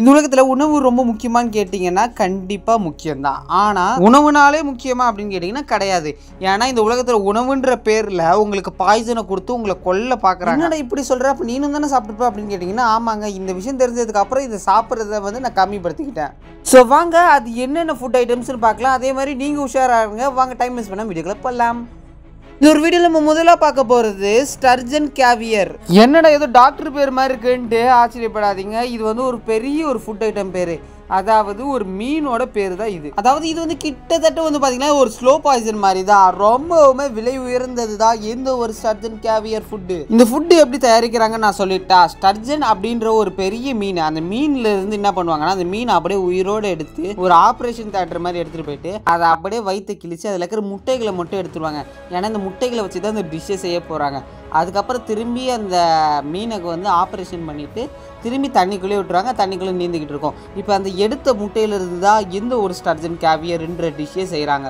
இந்த உலகத்தில் உணவு ரொம்ப முக்கியமானு கேட்டிங்கன்னா கண்டிப்பாக முக்கியம்தான். ஆனால் உணவுனாலே முக்கியமா அப்படின்னு கேட்டிங்கன்னா கிடையாது. ஏன்னா இந்த உலகத்தில் உணவுன்ற பேரில் உங்களுக்கு பாய்சனை கொடுத்து உங்களை கொல்ல பார்க்குறாங்க. என்னடா இப்படி சொல்கிற, அப்போ நீனும் தானே சாப்பிட்டுப்பா அப்படின்னு கேட்டிங்கன்னா ஆமாங்க, இந்த விஷயம் தெரிஞ்சதுக்கப்புறம் இதை சாப்பிட்றத வந்து நான் கம்மிப்படுத்திக்கிட்டேன். ஸோ வாங்க அது என்னென்ன ஃபுட் ஐட்டம்ஸ்னு பார்க்கலாம். அதே மாதிரி நீங்கள் உஷாராகுங்க. வாங்க டைம் மிஸ் பண்ண வீடியோக்களை போடலாம். இந்த ஒரு வீடியோவில் நம்ம முதலாக பார்க்க போகிறது ஸ்டர்ஜன் கேவியர். என்னடா ஏதோ டாக்டர் பேர் மாதிரி இருக்குன்ட்டு ஆச்சரியப்படாதீங்க. இது வந்து ஒரு பெரிய ஒரு ஃபுட் ஐட்டம் பேர். அதாவது ஒரு மீனோட பேர் தான் இது. அதாவது இது வந்து கிட்டத்தட்ட வந்து பார்த்தீங்கன்னா ஒரு ஸ்லோ பாய்சன் மாதிரி தான். ரொம்பவுமே விலை உயர்ந்தது தான் இந்த ஒரு ஸ்டர்ஜன் கேவியர் ஃபுட்டு. இந்த ஃபுட்டு எப்படி தயாரிக்கிறாங்கன்னு நான் சொல்லிட்டா. ஸ்டர்ஜன் அப்படின்ற ஒரு பெரிய மீன், அந்த மீன்ல இருந்து என்ன பண்ணுவாங்கன்னா அந்த மீன் அப்படியே உயிரோடு எடுத்து ஒரு ஆப்ரேஷன் தேட்டர் மாதிரி எடுத்துகிட்டு போயிட்டு அதை அப்படியே வயிற்று கிழிச்சு அதில் இருக்கிற முட்டைகளை மட்டும் எடுத்துருவாங்க. ஏன்னா இந்த முட்டைகளை வச்சு தான் அந்த டிஷ்ஷை செய்ய போகிறாங்க. அதுக்கப்புறம் திரும்பி அந்த மீனுக்கு வந்து ஆப்ரேஷன் பண்ணிவிட்டு திரும்பி தண்ணிக்குள்ளே விட்டுருவாங்க. தண்ணிக்குள்ளே நீந்திக்கிட்டு இருக்கும். இப்போ அந்த எடுத்த முட்டையிலிருந்து தான் இந்த ஒரு ஸ்டர்ஜன் கேவியர்ன்ற டிஷ்ஷே செய்கிறாங்க.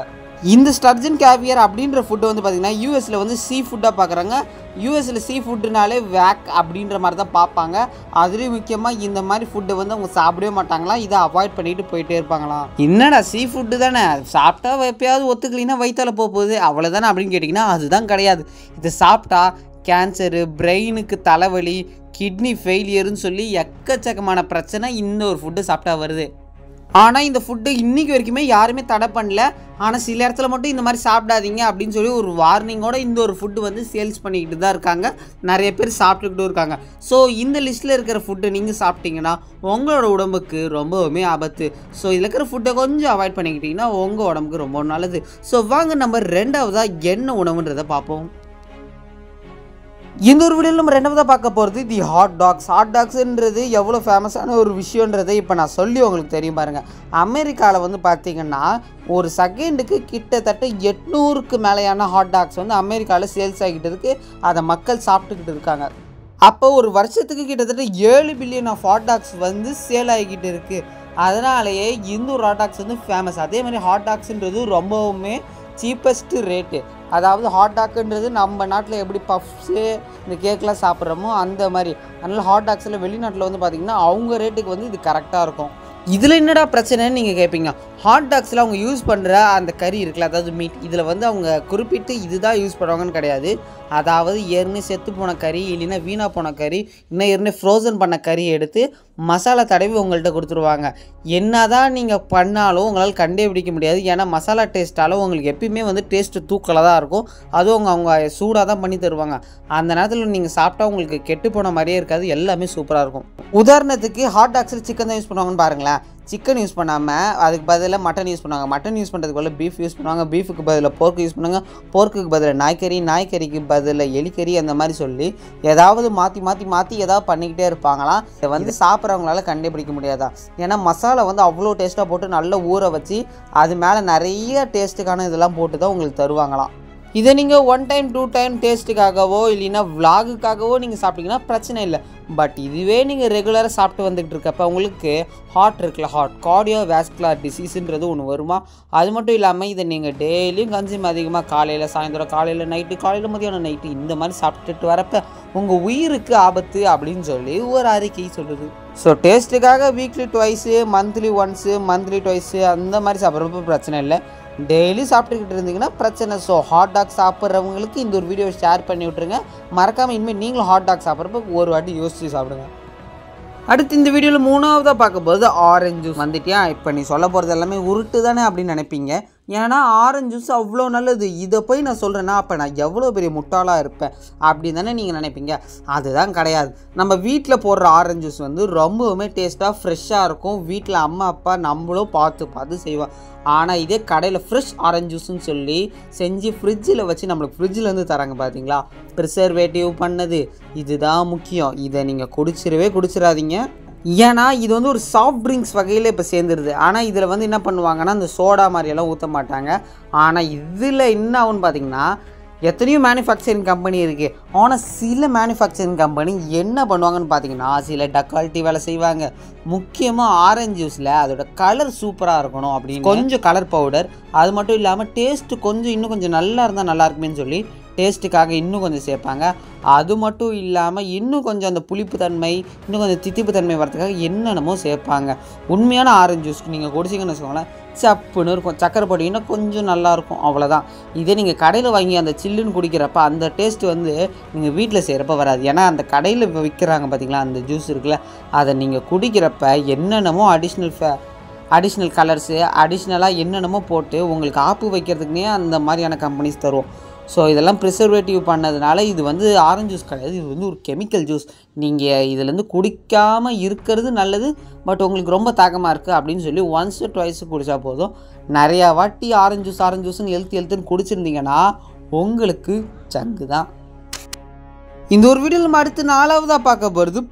இந்த ஸ்டர்ஜன் கேவியர் அப்படின்ற ஃபுட்டு வந்து பார்த்திங்கன்னா யூஎஸில் வந்து சீ ஃபுட்டாக பார்க்குறாங்க. யூஎஸில் சீ ஃபுட்டுனாலே வேக் அப்படின்ற மாதிரி தான் பார்ப்பாங்க. அதுலேயும் முக்கியமாக இந்த மாதிரி ஃபுட்டை வந்து அவங்க சாப்பிடவே மாட்டாங்களாம். இதை அவாய்ட் பண்ணிட்டு போயிட்டே இருப்பாங்களாம். என்னடா சீ ஃபுட்டு தானே, சாப்பிட்டா எப்பயாவது ஒத்துக்கலின்னா வயிற்றால போகுது அவ்வளோதானே அப்படின்னு கேட்டிங்கன்னா அதுதான் கிடையாது. இதை சாப்பிட்டா கேன்சரு, பிரெயினுக்கு தலைவலி, கிட்னி ஃபெயிலியர்னு சொல்லி எக்கச்சக்கமான பிரச்சனை இந்த ஒரு ஃபுட்டு சாப்பிட்டா வருது. ஆனால் இந்த ஃபுட்டு இன்றைக்கி வரைக்குமே யாருமே தடை பண்ணல. ஆனால் சில இடத்துல மட்டும் இந்த மாதிரி சாப்பிடாதீங்க அப்படின்னு சொல்லி ஒரு வார்னிங்கோட இந்த ஒரு ஃபுட்டு வந்து சேல்ஸ் பண்ணிக்கிட்டு தான் இருக்காங்க. நிறைய பேர் சாப்பிட்டுக்கிட்டும் இருக்காங்க. ஸோ இந்த லிஸ்ட்டில் இருக்கிற ஃபுட்டு நீங்கள் சாப்பிட்டீங்கன்னா உங்களோட உடம்புக்கு ரொம்பவுமே ஆபத்து. ஸோ இதில் இருக்கிற ஃபுட்டை கொஞ்சம் அவாய்ட் பண்ணிக்கிட்டிங்கன்னா உங்கள் உடம்புக்கு ரொம்ப நல்லது. ஸோ வாங்க நம்ம ரெண்டாவதாக என்ன உணவுன்றதை பார்ப்போம். இந்த ஒரு வீடியோவில் நம்ம ரெண்டாவதாக பார்க்க போகிறது தி ஹாட் டாக்ஸ். ஹாட் டாக்ஸுன்றது எவ்வளோ ஃபேமஸான ஒரு விஷயன்றதை இப்போ நான் சொல்லி உங்களுக்கு தெரியும் பாருங்கள். அமெரிக்காவில் வந்து பார்த்திங்கன்னா ஒரு செகண்டுக்கு கிட்டத்தட்ட 800க்கு மேலேயான ஹாட் டாக்ஸ் வந்து அமெரிக்காவில் சேல்ஸ் ஆகிட்டு இருக்குது. அதை மக்கள் சாப்பிட்டுக்கிட்டு இருக்காங்க. அப்போ ஒரு வருஷத்துக்கு கிட்டத்தட்ட 7 பில்லியன் ஆஃப் ஹாட் டாக்ஸ் வந்து சேல் ஆகிக்கிட்டு இருக்குது. அதனாலேயே இந்த ஒரு ஹாட் டாக்ஸ் வந்து ஃபேமஸ். அதே மாதிரி ஹாட் டாக்ஸுன்றது ரொம்பவுமே சீப்பஸ்ட்டு ரேட்டு. அதாவது ஹாட் டாக்குன்றது நம்ம நாட்டில் எப்படி பஃப்ஸு இந்த கேக்கெலாம் சாப்பிட்றோமோ அந்த மாதிரி. அதனால் ஹாட் டாக்ஸில் வெளிநாட்டில் வந்து பார்த்திங்கன்னா அவங்க ரேட்டுக்கு வந்து இது கரெக்டாக இருக்கும். இதில் என்னடா பிரச்சனைன்னு நீங்கள் கேட்பீங்க. ஹாட் டாக்ஸில் அவங்க யூஸ் பண்ணுற அந்த கறி இருக்குல்ல, அதாவது மீட், இதில் வந்து அவங்க குறிப்பிட்டு இதுதான் யூஸ் பண்ணுவாங்கன்னு கிடையாது. அதாவது ஏற்கனவே செத்து போன கறி, இல்லைன்னா வீணாக போன கறி, இன்னும் ஏற்கனவே ஃப்ரோசன் பண்ண கறியை எடுத்து மசாலா தடவி உங்கள்கிட்ட கொடுத்துருவாங்க. என்ன தான் நீங்கள் பண்ணாலும் உங்களால் கண்டே பிடிக்க முடியாது. ஏன்னா மசாலா டேஸ்ட்டாலும் உங்களுக்கு எப்பயுமே வந்து டேஸ்ட்டு தூக்கலாக தான் இருக்கும். அதுவும் அவங்க சூடாக தான் பண்ணி தருவாங்க. அந்த நேரத்தில் நீங்கள் சாப்பிட்டா உங்களுக்கு கெட்டு போன மாதிரியே இருக்காது, எல்லாமே சூப்பராக இருக்கும். உதாரணத்துக்கு ஹாட் டாக்ஸில் சிக்கன் தான் யூஸ் பண்ணுவாங்கன்னு பாருங்களேன். சிக்கன் யூஸ் பண்ணாமல் அதுக்கு பதிலாக மட்டன் யூஸ் பண்ணுவாங்க. மட்டன் யூஸ் பண்ணுறதுக்கு பதிலாக பீஃப் யூஸ் பண்ணுவாங்க. பீஃபுக்கு பதிலாக போர்க்கு யூஸ் பண்ணுவாங்க. போர்க்குக்கு பதிலாக நாய்க்கறி, நாய்க்கறிக்கு பதிலாக எலிக்கறி, அந்த மாதிரி சொல்லி ஏதாவது மாற்றி ஏதாவது பண்ணிக்கிட்டே இருப்பாங்களாம். இதை வந்து சாப்பிட்றவங்களால கண்டுபிடிக்க முடியாதான். ஏன்னா மசாலா வந்து அவ்வளோ டேஸ்ட்டாக போட்டு நல்லா ஊற வச்சு அது மேலே நிறைய டேஸ்ட்டுக்கான இதெல்லாம் போட்டு தான் உங்களுக்கு தருவாங்களாம். இதை நீங்கள் 1 டைம் 2 டைம் டேஸ்ட்டுக்காகவோ இல்லைன்னா விலாகுக்காகவோ நீங்கள் சாப்பிட்டீங்கன்னா பிரச்சனை இல்லை. பட் இதுவே நீங்கள் ரெகுலராக சாப்பிட்டு வந்துக்கிட்டு இருக்கப்போ உங்களுக்கு ஹார்ட் இருக்குல்ல, ஹார்ட் கார்டியோ வாஸ்குலர் டிசீஸுன்றது ஒன்று வருமா. அது மட்டும் இல்லாமல் இதை நீங்கள் டெய்லியும் கன்சியூம் அதிகமாக காலையில் சாயந்தரம், காலையில் நைட்டு, காலையில் மதியானம் நைட்டு இந்த மாதிரி சாப்பிட்டுட்டு வரப்போ உங்கள் உயிருக்கு ஆபத்து அப்படின்னு சொல்லி ஒரு அறிக்கை சொல்லுது. ஸோ டேஸ்ட்டுக்காக weekly twice, monthly once, monthly twice அந்த மாதிரி சாப்பிட்றப்ப பிரச்சனை இல்லை. டெய்லி சாப்பிட்டுக்கிட்டு இருந்தீங்கன்னா பிரச்சனை. ஸோ ஹாட் டாக் சாப்பிட்றவங்களுக்கு இந்த ஒரு வீடியோவை ஷேர் பண்ணி விட்ருங்க. மறக்காமல் இனிமேல் நீங்களும் ஹாட் டாக் சாப்பிட்றப்ப ஒரு வாட்டி யோசித்து சாப்பிடுங்க. அடுத்து இந்த வீடியோவில் மூணாவதாக பார்க்கும்போது ஆரஞ்சு ஜூஸ். வந்துட்டியா, இப்போ நீ சொல்ல போகிறது எல்லாமே உருட்டு தானே அப்படின்னு நினைப்பீங்க. ஏன்னா ஆரஞ்சு ஜூஸ் அவ்வளோ நல்லது. இதை போய் நான் சொல்கிறேன்னா அப்போ நான் எவ்வளோ பெரிய முட்டாளாக இருப்பேன் அப்படின்னு தானே நீங்கள் நினைப்பீங்க. அதுதான் கிடையாது. நம்ம வீட்டில் போடுற ஆரஞ்சு ஜூஸ் வந்து ரொம்பவுமே டேஸ்ட்டாக ஃப்ரெஷ்ஷாக இருக்கும். வீட்டில் அம்மா அப்பா நம்மளும் பார்த்து செய்வோம். ஆனால் இதே கடையில் ஃப்ரெஷ் ஆரஞ்சு ஜூஸ்ன்னு சொல்லி செஞ்சு ஃப்ரிட்ஜில் வச்சு நம்மளுக்கு ஃப்ரிட்ஜிலேருந்து தராங்க பார்த்தீங்களா, ப்ரிசர்வேட்டிவ் பண்ணது. இதுதான் முக்கியம். இதை நீங்கள் குடிச்சிடாதீங்க. ஏன்னா இது வந்து ஒரு சாஃப்ட் ட்ரிங்க்ஸ் வகையில் இப்போ சேர்ந்துருது. ஆனால் இதில் வந்து என்ன பண்ணுவாங்கன்னா இந்த சோடா மாதிரியெல்லாம் ஊற்ற மாட்டாங்க. ஆனால் இதில் என்ன ஆகுன்னு பார்த்தீங்கன்னா எத்தனையோ மேனுஃபேக்சரிங் கம்பெனி இருக்குது. ஆனால் சில மேனுஃபேக்சரிங் கம்பெனி என்ன பண்ணுவாங்கன்னு பார்த்தீங்கன்னா சில டக்கால்ட்டி வேலை செய்வாங்க. முக்கியமாக ஆரஞ்சு ஜூஸில் அதோட கலர் சூப்பராக இருக்கணும் அப்படின்னு கொஞ்சம் கலர் பவுடர், அது மட்டும் இல்லாமல் டேஸ்ட்டு இன்னும் கொஞ்சம் நல்லா இருந்தால் நல்லா இருக்குமேன்னு சொல்லி டேஸ்ட்டுக்காக இன்னும் கொஞ்சம் சேர்ப்பாங்க. அது மட்டும் இல்லாமல் இன்னும் கொஞ்சம் அந்த புளிப்பு தன்மை, இன்னும் கொஞ்சம் தித்திப்பு தன்மை வரதுக்காக என்னென்னமோ சேர்ப்பாங்க. உண்மையான ஆரஞ்சு ஜூஸ்க்கு நீங்கள் குடிச்சிங்கன்னு வச்சுக்கோங்களேன், சப்புன்னு இருக்கும். சக்கரை போட்டிங்கன்னா கொஞ்சம் நல்லாயிருக்கும், அவ்வளோதான். இதே நீங்கள் கடையில் வாங்கி அந்த சில்லுன்னு குடிக்கிறப்ப அந்த டேஸ்ட்டு வந்து நீங்கள் வீட்டில் செய்கிறப்ப வராது. ஏன்னா அந்த கடையில் விற்கிறாங்க பார்த்தீங்களா அந்த ஜூஸ் இருக்குல்ல, அதை நீங்கள் குடிக்கிறப்ப என்னென்னமோ அடிஷ்னல் கலர்ஸு அடிஷ்னலாக என்னென்னமோ போட்டு உங்களுக்கு ஆப்பு வைக்கிறதுக்குனே அந்த மாதிரியான கம்பெனிஸ் தரும். ஸோ இதெல்லாம் ப்ரிசர்வேட்டிவ் பண்ணதுனால இது வந்து ஆரஞ்சு ஜூஸ் கிடையாது, இது வந்து ஒரு கெமிக்கல் ஜூஸ். நீங்கள் இதுலேருந்து குடிக்காமல் இருக்கிறது நல்லது. பட் உங்களுக்கு ரொம்ப தாக்கமாக இருக்குது அப்படின்னு சொல்லி ஒன்ஸ் ட்வைஸ் குடித்தா போதும். நிறையா வாட்டி ஆரஞ்சு ஜூஸ்ன்னு எழுத்துன்னு குடிச்சிருந்தீங்கன்னா உங்களுக்கு சங்கு தான். இந்த ஒரு வீடியோவில் நம்ம அடுத்து 4வதாக பார்க்க போகிறது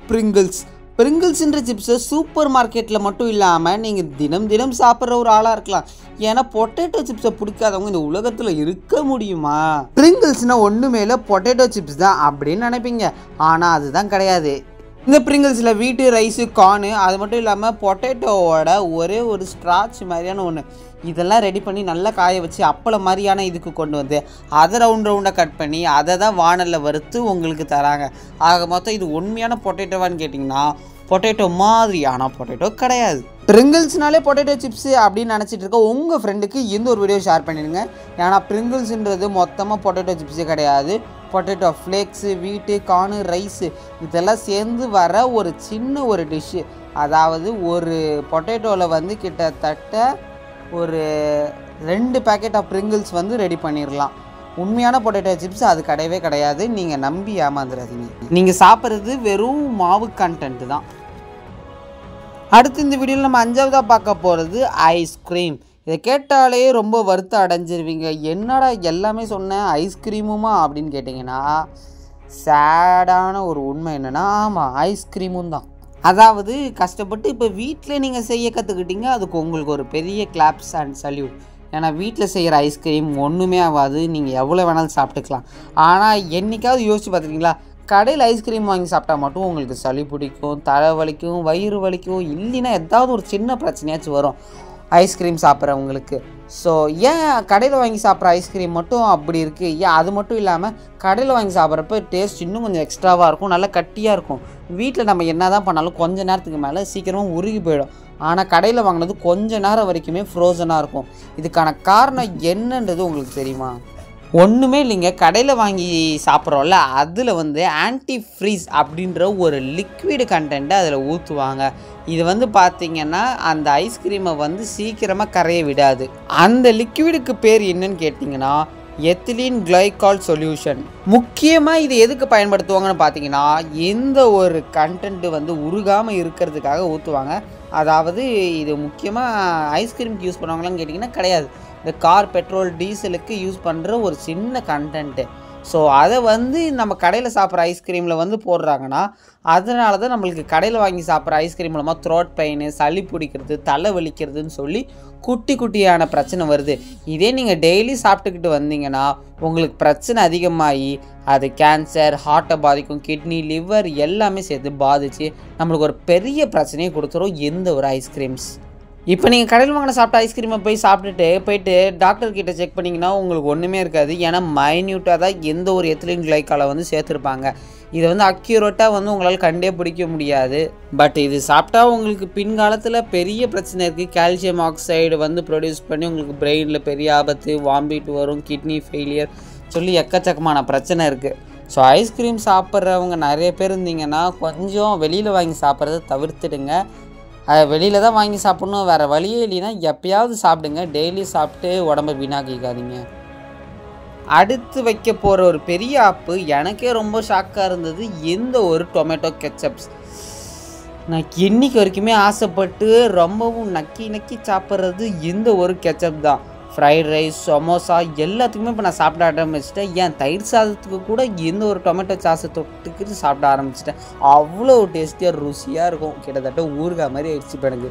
பிரிங்கிள்ஸ்ன்ற சிப்ஸை சூப்பர் மார்க்கெட்டில் மட்டும் இல்லாமல் நீங்கள் தினம் சாப்பிட்ற ஒரு ஆளாக இருக்கலாம். ஏன்னா பொட்டேட்டோ சிப்ஸை பிடிக்காதவங்க இந்த உலகத்தில் இருக்க முடியுமா? பிரிங்கிள்ஸ்னால் ஒன்றுமே இல்லை, பொட்டேட்டோ சிப்ஸ் தான் அப்படின்னு நினைப்பீங்க. ஆனால் அதுதான் கிடையாது. இந்த பிரிங்கிள்ஸில் வீட்டு ரைஸு கார்னு அது மட்டும் இல்லாமல் பொட்டேட்டோவோட ஒரே ஒரு ஸ்ட்ராச் மாதிரியான ஒன்று, இதெல்லாம் ரெடி பண்ணி நல்லா காய வச்சு அப்பளம் மாதிரியான இதுக்கு கொண்டு வந்து அதை ரவுண்டாக கட் பண்ணி அதை தான் வானலில் வறுத்து உங்களுக்கு தராங்க. ஆக மொத்தம் இது உண்மையான பொட்டேட்டோவான்னு கேட்டிங்கன்னா பொட்டேட்டோ மாதிரி, ஆனால் பொட்டேட்டோ கிடையாது. பிரிங்கிள்ஸ்னாலே பொட்டேட்டோ சிப்ஸு அப்படின்னு நினச்சிட்டு இருக்க உங்கள் ஃப்ரெண்டுக்கு இந்த ஒரு வீடியோ ஷேர் பண்ணிடுங்க. ஏன்னா பிரிங்கிள்ஸுன்றது மொத்தமாக பொட்டேட்டோ சிப்ஸே கிடையாது. பொட்டேட்டோ ஃப்ளேக்ஸு, வீட்டு கார்னு, ரைஸு இதெல்லாம் சேர்ந்து வர ஒரு சின்ன ஒரு டிஷ்ஷு. அதாவது ஒரு பொட்டேட்டோவில் வந்து கிட்டத்தட்ட ஒரு 2 பேக்கெட் ஆஃப் பிரிங்கிள்ஸ் வந்து ரெடி பண்ணிடலாம். உண்மையான பொட்டேட்டோ சிப்ஸ் அது கிடையவே கிடையாது. நீங்கள் நம்பி ஏமாந்துடாதீங்க. நீங்கள் சாப்பிட்றது வெறும் மாவு கண்டென்ட்டு தான். அடுத்து இந்த வீடியோவில் நம்ம 5வதாக பார்க்க போகிறது ஐஸ்கிரீம். இதை கேட்டாலே ரொம்ப வருத்தம் அடைஞ்சிருவீங்க. என்னடா எல்லாமே சொன்னேன் ஐஸ்கிரீமுமா அப்படின்னு கேட்டிங்கன்னா, சேடான ஒரு உண்மை என்னென்னா, ஆமாம் ஐஸ்கிரீமும் தான். அதாவது கஷ்டப்பட்டு இப்போ வீட்டில் நீங்கள் செய்ய கற்றுக்கிட்டீங்க, அதுக்கு உங்களுக்கு ஒரு பெரிய கிளாப்ஸ் அண்ட் சல்யூட். ஏன்னா வீட்டில் செய்கிற ஐஸ்கிரீம் ஒன்றுமே ஆகாது, நீங்கள் எவ்வளோ வேணாலும் சாப்பிட்டுக்கலாம். ஆனால் என்றைக்காவது யோசிச்சு பார்த்துருக்கீங்களா, கடையில் ஐஸ்கிரீம் வாங்கி சாப்பிட்டா மட்டும் உங்களுக்கு சளி பிடிக்கும், தலை வலிக்கும், வயிறு வலிக்கும், இல்லைன்னா ஏதாவது ஒரு சின்ன பிரச்சனையாச்சும் வரும் ஐஸ்கிரீம் சாப்பிட்றவங்களுக்கு. ஸோ ஏன் கடையில் வாங்கி சாப்பிட்ற ஐஸ்கிரீம் மட்டும் அப்படி இருக்குது? ஏன் அது மட்டும் இல்லாமல் கடையில் வாங்கி சாப்பிட்றப்ப டேஸ்ட் இன்னும் கொஞ்சம் எக்ஸ்ட்ராவாக இருக்கும், நல்லா கட்டியாக இருக்கும். வீட்டில் நம்ம என்ன தான் பண்ணாலும் கொஞ்சம் நேரத்துக்கு மேலே சீக்கிரமாக உருகி போயிடும். ஆனால் கடையில் வாங்கினது கொஞ்சம் நேரம் வரைக்குமே ஃப்ரோசனாக இருக்கும். இதுக்கான காரணம் என்னன்றது உங்களுக்கு தெரியுமா? ஒன்றுமே இல்லைங்க, கடையில் வாங்கி சாப்பிட்றோம்ல அதில் வந்து ஆன்டி ஃப்ரீஸ் அப்படின்ற ஒரு லிக்விடு கண்டென்ட்டை அதில் ஊற்றுவாங்க. இது வந்து பார்த்திங்கன்னா அந்த ஐஸ்கிரீமை வந்து சீக்கிரமாக கரைய விடாது. அந்த லிக்விடுக்கு பேர் என்னன்னு கேட்டிங்கன்னா எத்திலீன் கிளைகால் சொல்யூஷன். முக்கியமாக இது எதுக்கு பயன்படுத்துவாங்கன்னு பார்த்தீங்கன்னா, எந்த ஒரு கண்டென்ட்டு வந்து உருகாமல் இருக்கிறதுக்காக ஊற்றுவாங்க. அதாவது இது முக்கியமாக ஐஸ்கிரீமுக்கு யூஸ் பண்ணுவாங்களான்னு கேட்டிங்கன்னா கிடையாது. இந்த கார், பெட்ரோல், டீசலுக்கு யூஸ் பண்ணுற ஒரு சின்ன கண்டென்ட்டு. ஸோ அதை வந்து நம்ம கடையில் சாப்பிட்ற ஐஸ்கிரீமில் வந்து போடுறாங்கன்னா, அதனால தான் நம்மளுக்கு கடையில் வாங்கி சாப்பிட்ற ஐஸ்கிரீம் மூலமாக த்ரோட் பெயின், சளி பிடிக்கிறது, தலை வலிக்கிறதுன்னு சொல்லி குட்டியான பிரச்சனை வருது. இதே நீங்கள் டெய்லி சாப்பிட்டுக்கிட்டு வந்தீங்கன்னா உங்களுக்கு பிரச்சனை அதிகமாகி அது கேன்சர், ஹார்ட்டை பாதிக்கும், கிட்னி, லிவர் எல்லாமே சேர்த்து பாதித்து நம்மளுக்கு ஒரு பெரிய பிரச்சனையை கொடுத்துரும் எந்த ஒரு ஐஸ்கிரீம்ஸ். இப்போ நீங்கள் கடையில் வாங்கின சாப்பிட்ட ஐஸ்கிரீமை போயிட்டு டாக்டர்கிட்ட செக் பண்ணிங்கன்னா உங்களுக்கு ஒன்றுமே இருக்காது. ஏன்னா மைன்யூட்டாக தான் எந்த ஒரு எத்திலீன் கிளைகாலை வந்து சேர்த்துருப்பாங்க. இதை வந்து அக்யூரேட்டாக வந்து உங்களால் கண்டே பிடிக்க முடியாது. பட் இது சாப்பிட்டா உங்களுக்கு பின்காலத்தில் பெரிய பிரச்சனை இருக்குது. கால்சியம் ஆக்சைடு வந்து ப்ரொடியூஸ் பண்ணி உங்களுக்கு பிரெயினில் பெரிய ஆபத்து, வாமிட் வரும், கிட்னி ஃபெயிலியர் சொல்லி எக்கச்சக்கமான பிரச்சனை இருக்குது. ஸோ ஐஸ்கிரீம் சாப்பிட்றவங்க நிறைய பேர் இருந்தீங்கன்னா கொஞ்சம் வெளியில் வாங்கி சாப்பிட்றத தவிர்த்துடுங்க. அதை வெளியில் தான் வாங்கி சாப்பிட்ணும், வேறு வழியே இல்லைன்னா எப்பயாவது சாப்பிடுங்க. டெய்லி சாப்பிட்டு உடம்பை வீணாக்கிக்காதீங்க. அடுத்து வைக்க போகிற ஒரு பெரிய ஆப்பு எனக்கே ரொம்ப ஷாக்காக இருந்தது, எந்த ஒரு டொமேட்டோ கெச்சப்ஸ். நான் இன்றைக்கி வரைக்குமே ஆசைப்பட்டு ரொம்பவும் நக்கி சாப்பிட்றது இந்த ஒரு கெச்சப் தான். ஃப்ரைட் ரைஸ், சமோசா எல்லாத்துக்குமே இப்போ நான் சாப்பிட ஆரம்பிச்சிட்டேன். ஏன் தயிர் சாதத்துக்கு கூட எந்த ஒரு டொமேட்டோ சாஸை தொட்டுக்கிட்டு சாப்பிட ஆரம்பிச்சிட்டேன். அவ்வளோ டேஸ்டியாக ருசியாக இருக்கும். கிட்டத்தட்ட ஊறுகாய் மாதிரி ஆயிடுச்சு இப்போ எனக்கு.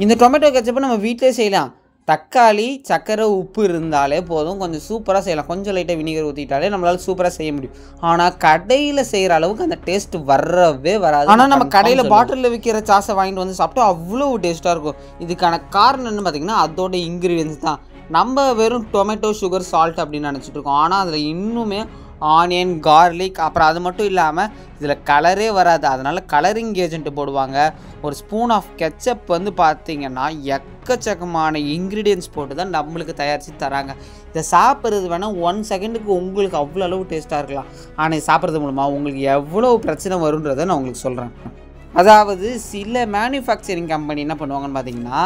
இந்த டொமேட்டோ கெச்சப்பை நம்ம வீட்டிலே செய்யலாம். தக்காளி, சர்க்கரை, உப்பு இருந்தாலே போதும், கொஞ்சம் சூப்பராக செய்யலாம். கொஞ்சம் லைட்டாக வினிகர் ஊற்றிட்டாலே நம்மளால் சூப்பராக செய்ய முடியும். ஆனால் கடையில் செய்கிற அளவுக்கு அந்த டேஸ்ட் வரவே வராது. ஆனால் நம்ம கடையில் பாட்டிலில் விற்கிற சாஸை வாங்கிட்டு வந்து சாப்பிட்டா அவ்வளோ டேஸ்ட்டாக இருக்கும். இதுக்கான காரணம் என்னன்னு பார்த்தீங்கன்னா அதோட இன்க்ரீடியன்ஸ் தான். நம்ம வெறும் டொமேட்டோ, சுகர், சால்ட் அப்படின்னு நினச்சிட்டு இருக்கோம். ஆனால் அதில் இன்னுமே ஆனியன், கார்லிக், அப்புறம் அது மட்டும் இல்லாமல் இதில் கலரே வராது, அதனால் கலரிங் ஏஜென்ட்டு போடுவாங்க. ஒரு ஸ்பூன் ஆஃப் கெச்சப் வந்து பார்த்திங்கன்னா எக்கச்சக்கமான இன்க்ரீடியன்ட்ஸ் போட்டு தான் நம்மளுக்கு தயாரித்து தராங்க. இதை சாப்பிட்றது வேணால் 1 செகண்டுக்கு உங்களுக்கு அவ்வளோ அளவு டேஸ்ட்டாக இருக்கலாம். ஆனால் இது சாப்பிட்றது மூலமாக உங்களுக்கு எவ்வளோ பிரச்சனை வருன்றதை நான் உங்களுக்கு சொல்கிறேன். அதாவது சில மேனுஃபேக்சரிங் கம்பெனி என்ன பண்ணுவாங்கன்னு பார்த்தீங்கன்னா,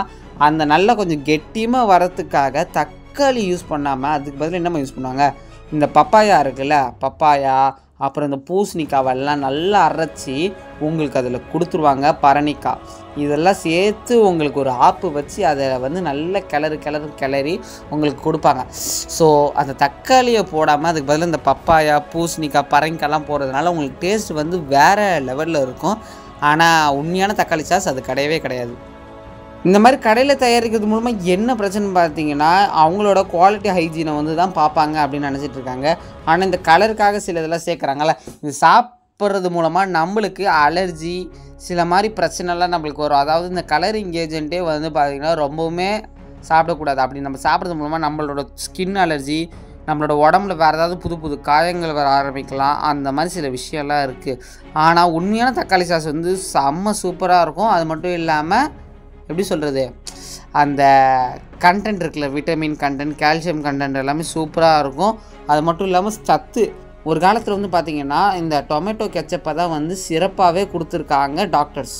அந்த நல்லா கொஞ்சம் கெட்டியமாக வரத்துக்காக தக்காளி யூஸ் பண்ணாமல் அதுக்கு பதில் என்னம்மா யூஸ் பண்ணுவாங்க, இந்த பப்பாயா இருக்குல்ல, பப்பாயா அப்புறம் இந்த பூசணிக்காவெல்லாம் நல்லா அரைச்சி உங்களுக்கு அதில் கொடுத்துருவாங்க. பரணிக்காய் இதெல்லாம் சேர்த்து உங்களுக்கு ஒரு ஆப்பு வச்சு அதை வந்து நல்ல கிளறி உங்களுக்கு கொடுப்பாங்க. ஸோ அந்த தக்காளியை போடாமல் அதுக்கு பதில் இந்த பப்பாயா, பூசணிக்காய், பரங்கிக்காய்லாம் போடுறதுனால உங்களுக்கு டேஸ்ட் வந்து வேறு லெவலில் இருக்கும். ஆனால் உண்மையான தக்காளி சாஸ் அது கிடையவே கிடையாது. இந்த மாதிரி கடையில் தயாரிக்கிறது மூலமாக என்ன பிரச்சனை பார்த்தீங்கன்னா, அவங்களோட குவாலிட்டி ஹைஜீனை வந்து தான் பார்ப்பாங்க அப்படின்னு நினச்சிட்டு இருக்காங்க. ஆனால் இந்த கலருக்காக சில இதெல்லாம் சேர்க்குறாங்கல்ல, இது சாப்பிட்றது மூலமாக நம்மளுக்கு அலர்ஜி சில மாதிரி பிரச்சனைலாம் நம்மளுக்கு வரும். அதாவது இந்த கலரிங் ஏஜென்ட்டே வந்து பார்த்திங்கன்னா ரொம்பவுமே சாப்பிடக்கூடாது. அப்படி நம்ம சாப்பிட்றது மூலமாக நம்மளோட ஸ்கின் அலர்ஜி, நம்மளோட உடம்புல வேறு ஏதாவது புது புது காயங்கள் வர ஆரம்பிக்கலாம். அந்த மாதிரி சில விஷயம்லாம் இருக்குது. ஆனால் உண்மையான தக்காளி சாஸ் வந்து செம்ம சூப்பராக இருக்கும். அது மட்டும் இல்லாமல் எப்படி சொல்கிறது, அந்த கண்டென்ட் இருக்குல்ல, விட்டமின் கண்டென்ட், கால்சியம் கண்டென்ட் எல்லாமே சூப்பராக இருக்கும். அது மட்டும் இல்லாமல் சத்து ஒரு காலத்தில் வந்து பார்த்திங்கன்னா இந்த டொமேட்டோ கெச்சப்பை தான் வந்து சிறப்பாகவே கொடுத்துருக்காங்க டாக்டர்ஸ்.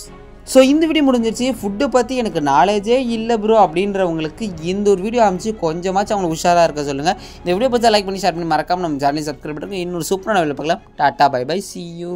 ஸோ இந்த வீடியோ முடிஞ்சிருச்சு. ஃபுட்டை பற்றி எனக்கு நாலேஜே இல்லை ப்ரோ அப்படின்றவங்களுக்கு இந்த ஒரு வீடியோ அமைச்சு கொஞ்சமாச்சும் அவங்களுக்கு உஷாராக இருக்க சொல்லுங்கள். இந்த வீடியோ பற்றி லைக் பண்ணி ஷேர் பண்ணி மறக்காமல் நம்ம சேனலை சப்ஸ்கிரைப் பண்ணுங்க. இன்னொரு சூப்பரான வீடியோ பார்க்கலாம். டாட்டா, பை பை, see you.